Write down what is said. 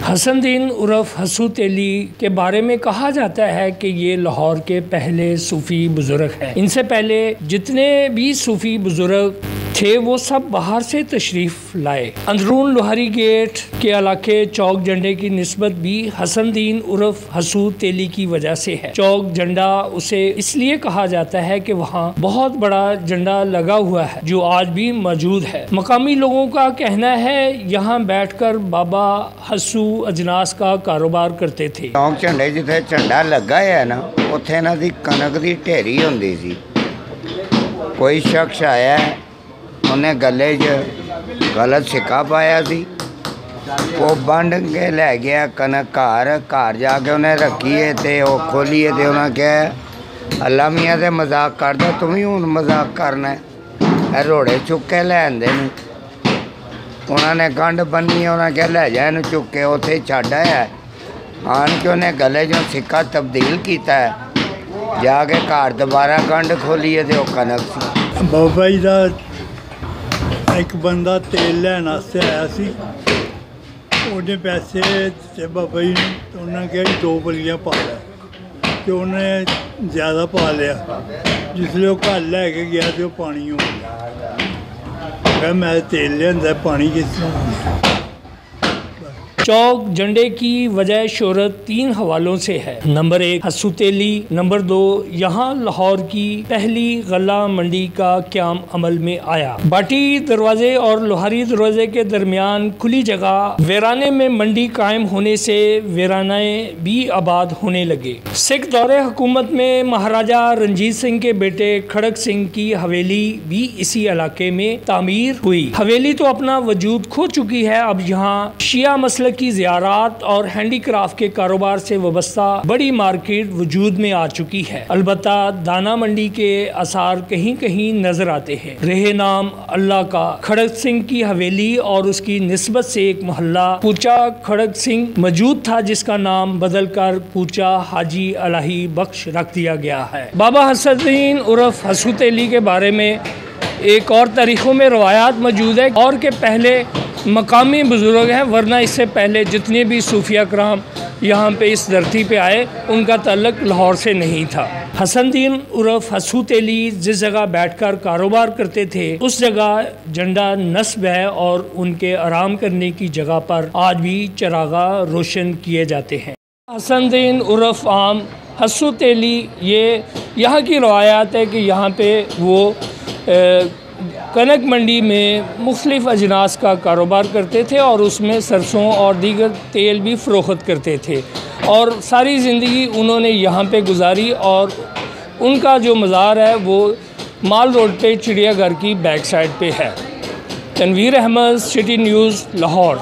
हसनदीन उर्फ हसू तेली के बारे में कहा जाता है कि ये लाहौर के पहले सूफ़ी बुज़ुर्ग हैं। इनसे पहले जितने भी सूफ़ी बुज़ुर्ग थे वो सब बाहर से तशरीफ़ लाए। अंदरून लोहारी गेट के इलाके चौक झंडे की निस्बत भी हसनदीन उर्फ हसू तेली की वजह से है। चौक झंडा उसे इसलिए कहा जाता है कि वहाँ बहुत बड़ा झंडा लगा हुआ है जो आज भी मौजूद है। मकामी लोगों का कहना है यहाँ बैठकर बाबा हसू अजनास का कारोबार करते थे। चौक झंडे जिथे झंडा लगा है ना उत्थे इन्हां दी कनक दी ढेरी हुंदी सी। कोई शख्स आया उन्हें गले च गलत सिक्का पाया सी, वो बंड के लै गया कनक घर जाके उन्हें रखी है तो वह खोली है तो उन्हें कहा अल्लाह मियाँ से मजाक करदा तुम ही हुण मजाक करना है। रोड़े चुक के लै आंदे ने, उन्होंने गंढ बन्नी, उन्हें कहा लै जा इनू चुक के उत्थे छड्ड आया। आन के उन्हें गले चों सिक्का तब्दील किया है, जाके घर दोबारा गंढ खोली है तो कनक सी। बाबा जी का एक बंदा तेल लैन वास्ते आया सी, उन्हें पैसे दिते बाबा जी ने, उन्हें कहा 2 बलियाँ पा लै, तो उन्हें ज़्यादा पा लिया। जिसले वो घर लैके गया तो पानी हो गया। मैं तेल लिया पानी किस तरह। चौक झंडे की वजह शोहरत 3 हवालों से है। नंबर 1 हसू तेली, नंबर 2 यहाँ लाहौर की पहली गला मंडी का क्याम अमल में आया। बाटी दरवाजे और लोहारी दरवाजे के दरमियान खुली जगह वीराने में मंडी कायम होने से वीराने भी आबाद होने लगे। सिख दौरे हुकूमत में महाराजा रंजीत सिंह के बेटे खड़क सिंह की हवेली भी इसी इलाके में तामीर हुई। हवेली तो अपना वजूद खो चुकी है। अब यहाँ शिया मसलक की ज़ियारात और हैंडीक्राफ्ट के कारोबार से वाबस्ता बड़ी मार्केट वजूद में आ चुकी है। अलबत्ता दाना मंडी के आसार कहीं कहीं नजर आते हैं। रहे नाम अल्लाह का खड़क सिंह की हवेली और उसकी निस्बत से एक मोहल्ला पूचा खड़क सिंह मौजूद था, जिसका नाम बदल कर पूचा हाजी अलाही बख्श रख दिया गया है। बाबा हसनदीन उर्फ हसू तेली के बारे में एक और तारीखों में रवायात मौजूद है और के पहले मकामी बुजुर्ग हैं, वरना इससे पहले जितने भी सूफिया कराम यहाँ पे इस धरती पे आए उनका ताल्लुक लाहौर से नहीं था। हसनदीन उर्फ हसू तेली जिस जगह बैठकर कारोबार करते थे उस जगह झंडा नस्ब है और उनके आराम करने की जगह पर आज भी चरागा रोशन किए जाते हैं। हसनदीन उर्फ आम हसू तेली ये यहाँ की रवायात है कि यहाँ पे वो कनक मंडी में मुख्तलिफ़ अजनास का कारोबार करते थे और उसमें सरसों और दीगर तेल भी फ़रोख्त करते थे और सारी ज़िंदगी उन्होंने यहाँ पे गुजारी और उनका जो मज़ार है वो माल रोड पे चिड़ियाघर की बैक साइड पे है। Tanvir Ahmed, city news, Lahore.